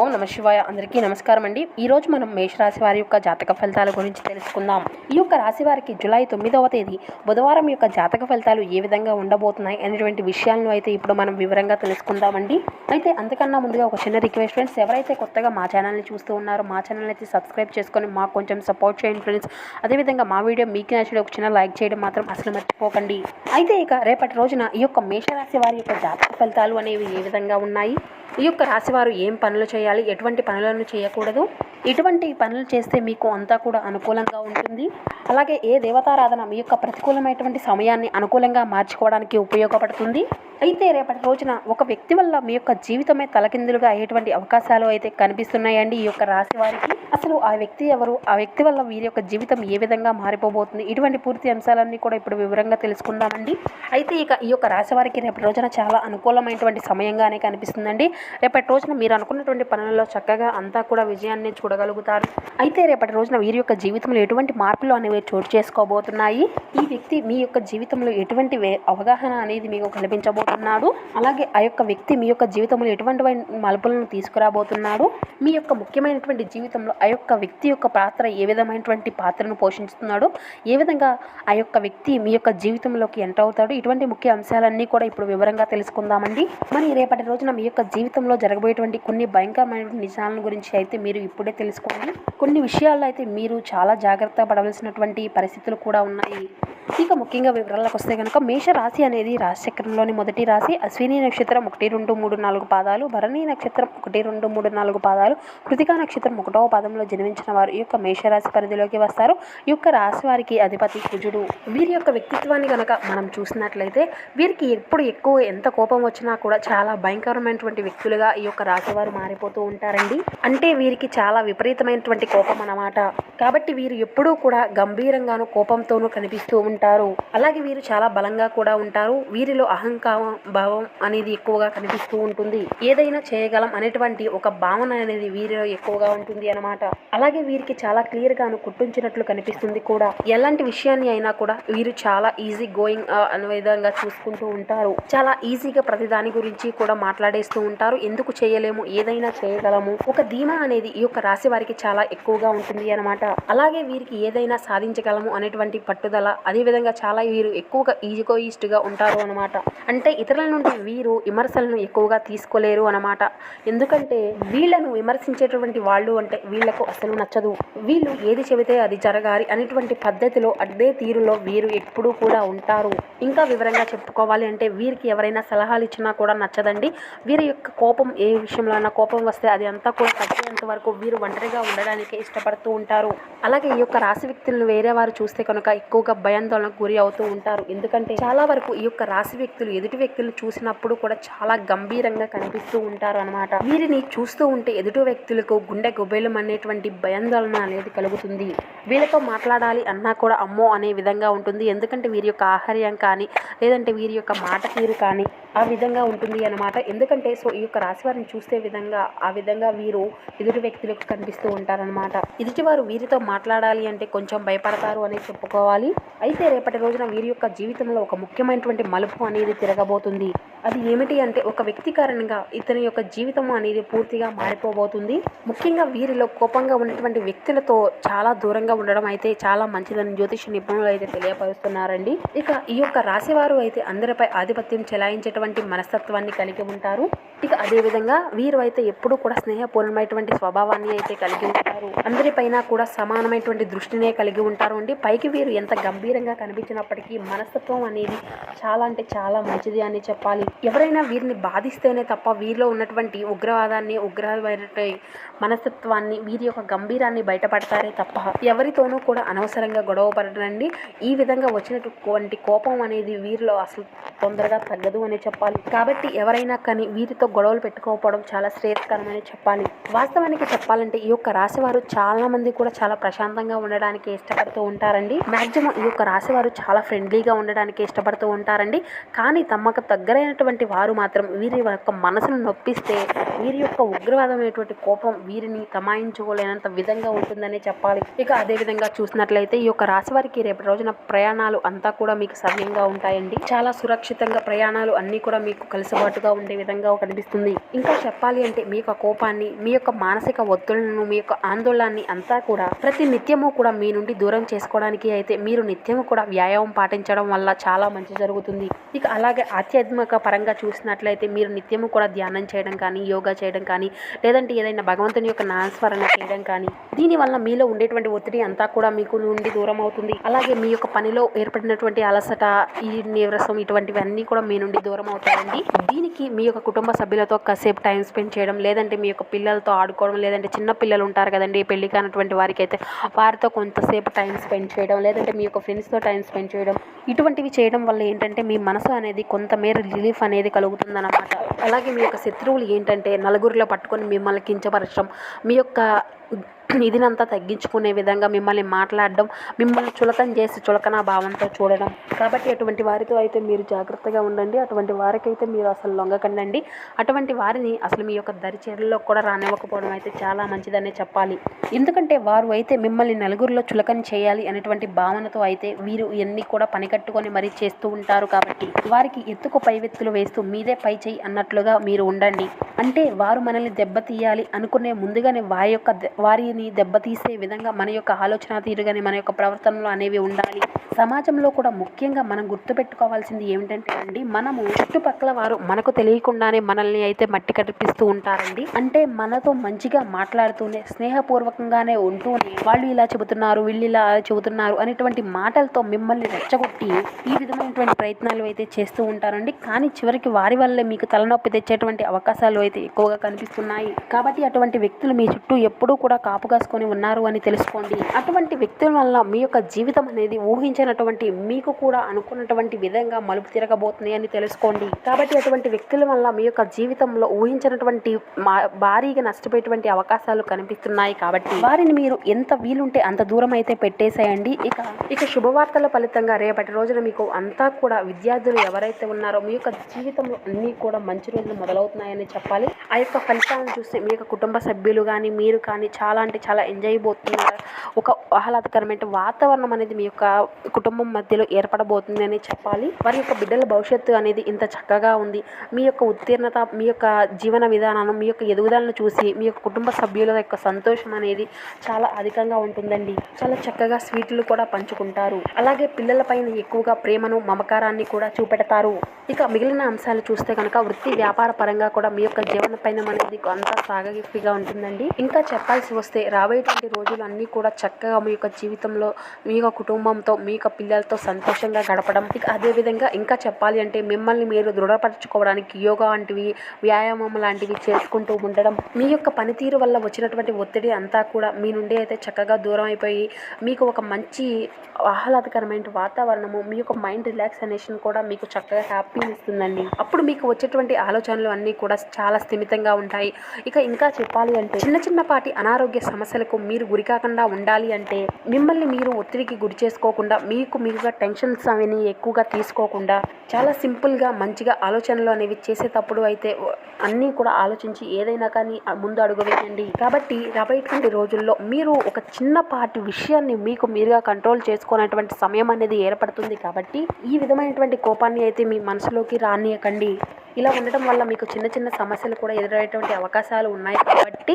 ఓం నమ శివాయ. అందరికీ నమస్కారం అండి. ఈరోజు మనం మేషరాశి వారి యొక్క జాతక ఫలితాల గురించి తెలుసుకుందాం. ఈ యొక్క రాశి వారికి జూలై 9వ తేదీ బుధవారం యొక్క జాతక ఫలితాలు ఏ విధంగా ఉండబోతున్నాయి అనేటువంటి విషయాలను అయితే ఇప్పుడు మనం వివరంగా తెలుసుకుందామండి. అయితే అంతకన్నా ముందుగా ఒక చిన్న రిక్వెస్ట్ ఫ్రెండ్స్, ఎవరైతే కొత్తగా మా ఛానల్ని చూస్తూ ఉన్నారో మా ఛానల్ అయితే సబ్స్క్రైబ్ చేసుకొని మాకు కొంచెం సపోర్ట్ చేయండి ఫ్రెండ్స్. అదేవిధంగా మా వీడియో మీకు నచ్చిన ఒక చిన్న లైక్ చేయడం మాత్రం అసలు మర్చిపోకండి. అయితే ఇక రేపటి రోజున ఈ యొక్క మేషరాశి వారి యొక్క జాతక ఫలితాలు అనేవి ఏ విధంగా ఉన్నాయి, ఈ యొక్క రాశివారు ఏం పనులు చేయాలి, ఎటువంటి పనులను చేయకూడదు, ఇటువంటి పనులు చేస్తే మీకు అంతా కూడా అనుకూలంగా ఉంటుంది, అలాగే ఏ దేవతారాధన మీ యొక్క ప్రతికూలమైనటువంటి సమయాన్ని అనుకూలంగా మార్చుకోవడానికి ఉపయోగపడుతుంది. అయితే రేపటి రోజున ఒక వ్యక్తి వల్ల మీ యొక్క జీవితమే తలకిందులుగా అయ్యేటువంటి అవకాశాలు అయితే కనిపిస్తున్నాయండి. ఈ యొక్క రాశి వారికి అసలు ఆ వ్యక్తి ఎవరు, ఆ వ్యక్తి వల్ల వీరి యొక్క జీవితం ఏ విధంగా మారిపోబోతుంది, ఇటువంటి పూర్తి అంశాలన్నీ కూడా ఇప్పుడు వివరంగా తెలుసుకుందామండి. అయితే ఇక ఈ యొక్క రాశి వారికి రేపటి రోజున చాలా అనుకూలమైనటువంటి సమయంగానే కనిపిస్తుందండి. రేపటి రోజున మీరు అనుకున్నటువంటి పనులలో చక్కగా అంతా కూడా విజయాన్ని చూడగలుగుతారు. అయితే రేపటి రోజున వీరి యొక్క జీవితంలో ఎటువంటి మార్పులు అనేవి చోటు చేసుకోబోతున్నాయి, ఈ వ్యక్తి మీ యొక్క జీవితంలో ఎటువంటి అవగాహన అనేది మీకు కల్పించబోతున్నాడు, అలాగే ఆ యొక్క వ్యక్తి మీ యొక్క జీవితంలో ఎటువంటి మలుపులను తీసుకురాబోతున్నాడు, మీ యొక్క ముఖ్యమైనటువంటి జీవితంలో ఆ యొక్క వ్యక్తి యొక్క పాత్ర ఏ విధమైనటువంటి పాత్రను పోషిస్తున్నాడు, ఏ విధంగా ఆ యొక్క వ్యక్తి మీ యొక్క జీవితంలోకి ఎంటర్ అవుతాడు, ఇటువంటి ముఖ్య అంశాలన్నీ కూడా ఇప్పుడు వివరంగా తెలుసుకుందామండి. మరి రేపటి రోజున మీ యొక్క జీవితంలో జరగబోయేటువంటి కొన్ని భయంకరమైనటువంటి నిజాలను గురించి అయితే మీరు ఇప్పుడే తెలుసుకోండి. కొన్ని విషయాల్లో అయితే మీరు చాలా జాగ్రత్త పడవలసినటువంటి పరిస్థితులు కూడా ఉన్నాయి. ఇక ముఖ్యంగా వివరాలకు వస్తే కనుక మేషరాశి అనేది రాశిచక్రంలోని మొదటి రాశి. అశ్విని నక్షత్రం 1, 2, 3, 4 పాదాలు, భరణి నక్షత్రం 1, 2, 3, 4 పాదాలు, కృతికా నక్షత్రం 1వ పాదంలో జన్మించిన వారు ఈ యొక్క మేషరాశి పరిధిలోకి వస్తారు. ఈ యొక్క రాశి వారికి అధిపతి కుజుడు. వీరి యొక్క వ్యక్తిత్వాన్ని కనుక మనం చూసినట్లయితే వీరికి ఎప్పుడు ఎక్కువ ఎంత కోపం వచ్చినా కూడా చాలా భయంకరమైనటువంటి వ్యక్తులుగా ఈ యొక్క రాశి వారు మారిపోతూ ఉంటారండి. అంటే వీరికి చాలా విపరీతమైనటువంటి కోపం అన్నమాట. కాబట్టి వీరు ఎప్పుడూ కూడా గంభీరంగాను కోపంతోనూ కనిపిస్తూ ఉంటారు. అలాగే వీరు చాలా బలంగా కూడా ఉంటారు. వీరిలో అహంకారం భావం అనేది ఎక్కువగా కనిపిస్తూ ఉంటుంది. ఏదైనా చేయగలం అనేటువంటి ఒక భావన అనేది వీరిలో ఎక్కువగా ఉంటుంది అన్నమాట. అలాగే వీరికి చాలా క్లియర్ గాను గుర్తించినట్లు కనిపిస్తుంది కూడా. ఎలాంటి విషయాన్ని అయినా కూడా వీరు చాలా ఈజీ గోయింగ్ అనే విధంగా చూసుకుంటూ ఉంటారు. చాలా ఈజీగా ప్రతి దాని గురించి కూడా మాట్లాడేస్తూ ఉంటారు. ఎందుకు చేయలేము, ఏదైనా చేయగలము, ఒక ధీమా అనేది ఈ యొక్క రాశి వారికి చాలా ఎక్కువగా ఉంటుంది అన్నమాట. అలాగే వీరికి ఏదైనా సాధించగలము అనేటువంటి పట్టుదల, అదేవిధంగా చాలా వీరు ఎక్కువగా ఈగోయిస్ట్గా ఉంటారు అన్నమాట. అంటే ఇతరుల నుండి వీరు విమర్శలను ఎక్కువగా తీసుకోలేరు అన్నమాట. ఎందుకంటే వీళ్ళను విమర్శించేటువంటి వాళ్ళు అంటే వీళ్లకు అసలు నచ్చదు. వీళ్ళు ఏది చెబితే అది జరగాలి అనేటువంటి పద్ధతిలో, అదే తీరులో వీరు ఎప్పుడూ కూడా ఉంటారు. ఇంకా వివరంగా చెప్పుకోవాలి అంటే వీరికి ఎవరైనా సలహాలు ఇచ్చినా కూడా నచ్చదండి. వీరి యొక్క కోపం, ఏ విషయంలో అయినా కోపం వస్తే అది అంతా కూడా తగ్గేంత వరకు వీరు ఒంటరిగా ఉండడానికే ఇష్టపడుతూ ఉంటారు. అలాగే ఈ యొక్క రాశి వ్యక్తులను వేరే వారు చూస్తే కనుక ఎక్కువగా భయాందోళనకు గురి అవుతూ ఉంటారు. ఎందుకంటే చాలా వరకు ఈ యొక్క రాశి వ్యక్తులు ఎదుటి వ్యక్తులను చూసినప్పుడు కూడా చాలా గంభీరంగా కనిపిస్తూ ఉంటారు అన్నమాట. వీరిని చూస్తూ ఉంటే ఎదుటి వ్యక్తులకు గుండె గుబేలం అనేటువంటి భయాందోళన అనేది కలుగుతుంది. వీళ్ళతో మాట్లాడాలి అన్నా కూడా అమ్మో అనే విధంగా ఉంటుంది. ఎందుకంటే వీరి యొక్క ఆహార్యం కానీ, లేదంటే వీరి యొక్క మాట తీరు కానీ ఆ విధంగా ఉంటుంది అన్నమాట. ఎందుకంటే ఈ యొక్క రాశి వారిని చూస్తే విధంగా ఆ విధంగా వీరు ఎదుటి వ్యక్తులకు కనిపిస్తూ ఉంటారనమాట. ఎదుటివారు వీరితో మాట్లాడాలి అంటే కొంచెం భయపడతారు అని చెప్పుకోవాలి. అయితే రేపటి రోజున వీరి యొక్క జీవితంలో ఒక ముఖ్యమైనటువంటి మలుపు అనేది తిరగబోతుంది. అది ఏమిటి అంటే ఒక వ్యక్తి కారణంగా ఇతని యొక్క జీవితం అనేది పూర్తిగా మారిపోబోతుంది. ముఖ్యంగా వీరిలో కోపంగా ఉన్నటువంటి వ్యక్తులతో చాలా దూరంగా ఉండడం అయితే చాలా మంచిదని జ్యోతిష నిపుణులు అయితే తెలియపరుస్తున్నారండి. ఇక ఈ యొక్క రాశి వారు అయితే అందరిపై ఆధిపత్యం చెలాయించేటువంటి మనస్తత్వాన్ని కలిగి ఉంటారు. ఇక అదేవిధంగా వీరు అయితే ఎప్పుడూ కూడా స్నేహపూర్ణమైనటువంటి స్వభావాన్ని అయితే కలిగి ఉంటారు. అందరిపైన కూడా సమానమైనటువంటి దృష్టినే కలిగి ఉంటారు అండి. పైకి వీరు ఎంత గంభీరంగా కనిపించినప్పటికీ మనస్తత్వం అనేది చాలా అంటే చాలా మంచిది అని చెప్పాలి. ఎవరైనా వీరిని బాధిస్తేనే తప్ప వీరిలో ఉన్నటువంటి ఉగ్రవాదాన్ని, ఉగ్రమైనటువంటి మనస్తత్వాన్ని, వీరి యొక్క గంభీరాన్ని బయటపడతారే తప్ప ఎవరితోనూ కూడా అనవసరంగా గొడవ పడరండి. ఈ విధంగా వచ్చినటువంటి కోపం అనేది వీరిలో అసలు తొందరగా తగ్గదు అని చెప్పాలి. కాబట్టి ఎవరైనా కానీ వీరితో గొడవలు పెట్టుకోకపోవడం చాలా శ్రేయస్కరమని చెప్పాలి. వాస్తవానికి చెప్పాలంటే ఈ యొక్క రాశి వారు చాలా మంది కూడా చాలా ప్రశాంతంగా ఉండడానికి ఇష్టపడుతూ ఉంటారండి. మాక్సిమం ఈ యొక్క రాశి వారు చాలా ఫ్రెండ్లీగా ఉండడానికి ఇష్టపడుతూ ఉంటారండి. కానీ తమకు దగ్గరైన అయినటువంటి వారు మాత్రం వీరి యొక్క మనసును నొప్పిస్తే వీరి యొక్క ఉగ్రవాదమైనటువంటి కోపం వీరిని తమాయించుకోలేనంత విధంగా ఉంటుందని చెప్పాలి. ఇక అదేవిధంగా చూసినట్లయితే ఈ యొక్క రాశి వారికి రేపటి రోజున ప్రయాణాలు అంతా కూడా మీకు సవ్యంగా ఉంటాయండి. చాలా సురక్షితంగా ప్రయాణాలు అన్నీ కూడా మీకు కలిసిబాటుగా ఉండే విధంగా కనిపిస్తుంది. ఇంకా చెప్పాలి అంటే మీ యొక్క కోపాన్ని, మీ యొక్క మానసిక ఒత్తిళ్లను, మీ యొక్క ఆందోళనని అంతా కూడా ప్రతి నిత్యము కూడా మీ నుండి దూరం చేసుకోవడానికి అయితే మీరు నిత్యము కూడా వ్యాయామం పాటించడం వల్ల చాలా మంచి జరుగుతుంది. ఇక అలాగే ఆధ్యాత్మిక పరంగా చూసినట్లయితే మీరు నిత్యము కూడా ధ్యానం చేయడం కానీ, యోగా చేయడం కానీ, లేదంటే ఏదైనా భగవంతుని యొక్క నామస్మరణ చేయడం కానీ, దీనివల్ల మీలో ఉండేటువంటి ఒత్తిడి అంతా కూడా మీకు నుండి దూరం అవుతుంది. అలాగే మీ యొక్క పనిలో ఏర్పడినటువంటి అలసట, ఈ నీరసం ఇటువంటివన్నీ కూడా మీ నుండి దూరం అవుతాయండి. దీనికి మీ యొక్క కుటుంబ సభ్యులతో కాసేపు టైం స్పెండ్ చేయడం, లేదంటే మీ యొక్క పిల్లలతో ఆడుకోవడం, లేదంటే చిన్న పిల్లలు ఉంటారు కదండి పెళ్లి కానటువంటి వారికి అయితే వారితో కొంతసేపు టైం స్పెండ్ చేయడం, లేదంటే మీ యొక్క ఫ్రెండ్స్తో టైం స్పెండ్ చేయడం, ఇటువంటివి చేయడం వల్ల ఏంటంటే మీ మనసు అనేది కొంతమేర రిలీఫ్ అనేది కలుగుతుందన్నమాట. అలాగే మీ యొక్క శత్రువులు ఏంటంటే నలుగురిలో పట్టుకొని మిమ్మల్ని కించపరచడం, మీ యొక్క ఇదినంతా తగ్గించుకునే విధంగా మిమ్మల్ని మాట్లాడడం, మిమ్మల్ని చులకన చేసి చులకన భావంతో చూడడం. కాబట్టి అటువంటి వారితో అయితే మీరు జాగ్రత్తగా ఉండండి. అటువంటి వారికైతే మీరు అసలు లొంగకండి. అటువంటి వారిని అసలు మీ యొక్క దరిచేరులో కూడా రానివ్వకపోవడం అయితే చాలా మంచిదనే చెప్పాలి. ఎందుకంటే వారు అయితే మిమ్మల్ని నలుగురిలో చులకన చేయాలి అనేటువంటి భావనతో అయితే వీరు ఇవన్నీ కూడా పనికట్టుకొని మరీ చేస్తూ ఉంటారు. కాబట్టి వారికి ఎత్తుకు పైవెత్తులు వేస్తూ మీదే పై చేయి అన్నట్లుగా మీరు ఉండండి. అంటే వారు మనల్ని దెబ్బతీయాలి అనుకునే ముందుగానే వారిని దెబ్బతీసే విధంగా మన యొక్క ఆలోచన తీరుగానే మన యొక్క ప్రవర్తనలు అనేవి ఉండాలి. సమాజంలో కూడా ముఖ్యంగా మనం గుర్తుపెట్టుకోవాల్సింది ఏమిటంటే అండి, మనము చుట్టుపక్కల వారు మనకు తెలియకుండానే మనల్ని అయితే మట్టి కట్టిపిస్తూ ఉంటారండి. అంటే మనతో మంచిగా మాట్లాడుతూనే, స్నేహపూర్వకంగానే ఉంటూనే వాళ్ళు ఇలా చెబుతున్నారు, వీళ్ళు ఇలా చెబుతున్నారు అనేటువంటి మాటలతో మిమ్మల్ని రెచ్చగొట్టి ఈ విధమైనటువంటి ప్రయత్నాలు అయితే చేస్తూ ఉంటారండి. కానీ చివరికి వారి వల్లే మీకు తలనొప్పి తెచ్చేటువంటి అవకాశాలు అయితే ఎక్కువగా కనిపిస్తున్నాయి. కాబట్టి అటువంటి వ్యక్తులు మీ చుట్టూ ఎప్పుడూ కూడా కాపుగాసుకొని ఉన్నారు అని తెలుసుకోండి. అటువంటి వ్యక్తుల వల్ల మీ యొక్క జీవితం అనేది ఊహించినటువంటి, మీకు కూడా అనుకున్నటువంటి విధంగా మలుపు తిరగబోతుంది అని తెలుసుకోండి. కాబట్టి అటువంటి వ్యక్తుల వల్ల మీ యొక్క జీవితంలో ఊహించినటువంటి భారీగా నష్టపోయేటువంటి అవకాశాలు కనిపిస్తున్నాయి. కాబట్టి వారిని మీరు ఎంత వీలుంటే అంత దూరం అయితే పెట్టేసేయండి. ఇక శుభవార్తల ఫలితంగా రేపటి రోజున మీకు అంతా కూడా విద్యార్థులు ఎవరైతే ఉన్నారో మీ యొక్క జీవితంలో అన్నీ కూడా మంచి రోజులు మొదలవుతున్నాయని చెప్పాలి. ఆ యొక్క ఫలితాలను చూస్తే మీ యొక్క కుటుంబ సభ్యులు కానీ, మీరు కానీ చాలా అంటే చాలా ఎంజాయ్ అయిపోతున్నారు. ఒక ఆహ్లాదకరమైన వాతావరణం అనేది మీ యొక్క కుటుంబం మధ్యలో ఏర్పడబోతుంది అని చెప్పాలి. వారి యొక్క బిడ్డల భవిష్యత్తు అనేది ఇంత చక్కగా ఉంది. మీ యొక్క ఉత్తీర్ణత, మీ యొక్క జీవన విధానం, మీ యొక్క ఎదుగుదలను చూసి మీ యొక్క కుటుంబ సభ్యుల యొక్క సంతోషం అనేది చాలా అధికంగా ఉంటుందండి. చాలా చక్కగా స్వీట్లు కూడా పంచుకుంటారు. అలాగే పిల్లలపైన ఎక్కువగా ప్రేమను, మమకారాన్ని కూడా చూపెడతారు. ఇక మిగిలిన అంశాలు చూస్తే కనుక వృత్తి వ్యాపార పరంగా కూడా మీ యొక్క జీవన పైన అనేది అంతా సాగగిఫిగా ఉంటుందండి. ఇంకా చెప్పాల్సి వస్తే రాబోయేటువంటి రోజులు అన్నీ కూడా చక్కగా మీ యొక్క జీవితంలో మీ యొక్క కుటుంబంతో, మీ యొక్క పిల్లలతో సంతోషంగా గడపడం. ఇక అదేవిధంగా ఇంకా చెప్పాలి అంటే మిమ్మల్ని మీరు దృఢపరచుకోవడానికి యోగా వంటివి, వ్యాయామం లాంటివి చేసుకుంటూ ఉండడం, మీ యొక్క పనితీరు వల్ల వచ్చినటువంటి ఒత్తిడి అంతా కూడా మీ నుండి అయితే చక్కగా దూరం అయిపోయి మీకు ఒక మంచి ఆహ్లాదకరమైన వాతావరణము, మీ యొక్క మైండ్ రిలాక్సేషన్ కూడా మీకు చక్కగా హ్యాపీని ఇస్తుందండి. అప్పుడు మీకు వచ్చేటువంటి ఆలోచనలు అన్నీ కూడా చాలా స్థిమితంగా ఉంటాయి. ఇంకా చెప్పాలి అంటే చిన్నపాటి అనారోగ్య సమస్యలకు మీరు గురికాకుండా ఉండాలి అంటే మిమ్మల్ని మీరు ఒత్తిడికి గురి చేసుకోకుండా, మీరుగా టెన్షన్స్ అవన్నీ ఎక్కువగా తీసుకోకుండా చాలా సింపుల్గా మంచిగా ఆలోచనలు అనేవి చేసేటప్పుడు అయితే అన్నీ కూడా ఆలోచించి ఏదైనా కానీ ముందు అడుగు వేయండి. కాబట్టి రాబోయేటువంటి రోజుల్లో మీరు ఒక చిన్నపాటి విషయాన్ని మీకు మీరుగా కంట్రోల్ చేసుకునేటువంటి సమయం అనేది ఏర్పడుతుంది. కాబట్టి ఈ విధమైనటువంటి కోపాన్ని అయితే మీ మనసులోకి రానియకండి. ఇలా ఉండటం వల్ల మీకు చిన్న సమస్యలు కూడా ఎదురయ్యేటువంటి అవకాశాలు ఉన్నాయి. కాబట్టి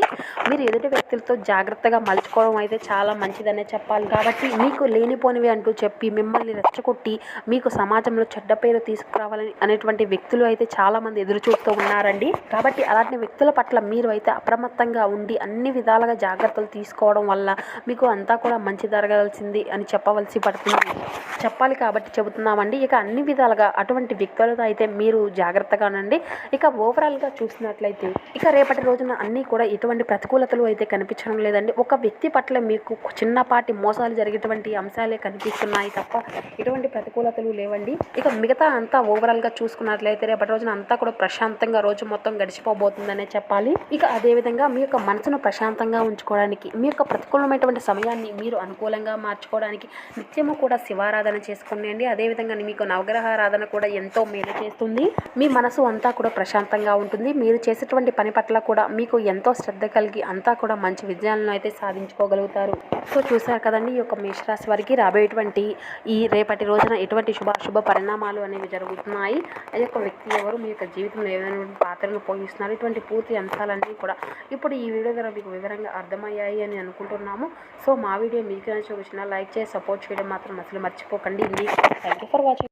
మీరు ఎదుటి వ్యక్తులతో జాగ్రత్తగా మలుచుకోవడం అయితే చాలా మంచిదనే చెప్పాలి. కాబట్టి మీకు లేనిపోనివి అంటూ చెప్పి మిమ్మల్ని రెచ్చగొట్టి మీకు సమాజంలో చెడ్డ పేరు తీసుకురావాలని అనేటువంటి వ్యక్తులు అయితే చాలా మంది ఎదురు చూస్తూ ఉన్నారండి. కాబట్టి అలాంటి వ్యక్తుల పట్ల మీరు అయితే అప్రమత్తంగా ఉండి అన్ని విధాలుగా జాగ్రత్తలు తీసుకోవడం వల్ల మీకు అంతా కూడా మంచి జరగాల్సింది అని చెప్పాలి. కాబట్టి చెబుతున్నామండి. ఇక అన్ని విధాలుగా అటువంటి వ్యక్తులతో అయితే మీరు జాగ్రత్తగా చెప్తానండి. ఇక ఓవరాల్గా చూసినట్లయితే ఇక రేపటి రోజున అన్నీ కూడా ఎటువంటి ప్రతికూలతలు అయితే కనిపించడం లేదండి. ఒక వ్యక్తి పట్ల మీకు చిన్నపాటి మోసాలు జరిగేటువంటి అంశాలే కనిపిస్తున్నాయి తప్ప ఎటువంటి ప్రతికూలతలు లేవండి. ఇక మిగతా అంతా ఓవరాల్గా చూసుకున్నట్లయితే రేపటి రోజున అంతా కూడా ప్రశాంతంగా రోజు మొత్తం గడిచిపోబోతుందనే చెప్పాలి. ఇక అదేవిధంగా మీ యొక్క మనసును ప్రశాంతంగా ఉంచుకోవడానికి, మీ యొక్క ప్రతికూలమైనటువంటి సమయాన్ని మీరు అనుకూలంగా మార్చుకోవడానికి నిత్యము కూడా శివారాధన చేసుకోండి. అదేవిధంగా మీకు నవగ్రహారాధన కూడా ఎంతో మేలు చేస్తుంది. మీ మనసు అంతా కూడా ప్రశాంతంగా ఉంటుంది. మీరు చేసేటువంటి పని పట్ల కూడా మీకు ఎంతో శ్రద్ధ కలిగి అంతా కూడా మంచి విజయాలను అయితే సాధించుకోగలుగుతారు. సో చూసారు కదండి, ఈ యొక్క మేషరాశి వారికి రాబోయేటువంటి ఈ రేపటి రోజున ఎటువంటి శుభ పరిణామాలు అనేవి జరుగుతున్నాయి, ఆ యొక్క వ్యక్తి ఎవరు, మీ యొక్క జీవితంలో ఏదైనా పాత్రను పోషిస్తున్నారు, ఇటువంటి పూర్తి అంశాలన్నీ కూడా ఇప్పుడు ఈ వీడియో ద్వారా మీకు వివరంగా అర్థమయ్యాయి అని అనుకుంటున్నాము. సో మా వీడియో మీకు నచ్చిన లైక్ చేసి సపోర్ట్ చేయడం మాత్రం అసలు మర్చిపోకండి. Thank you for watching.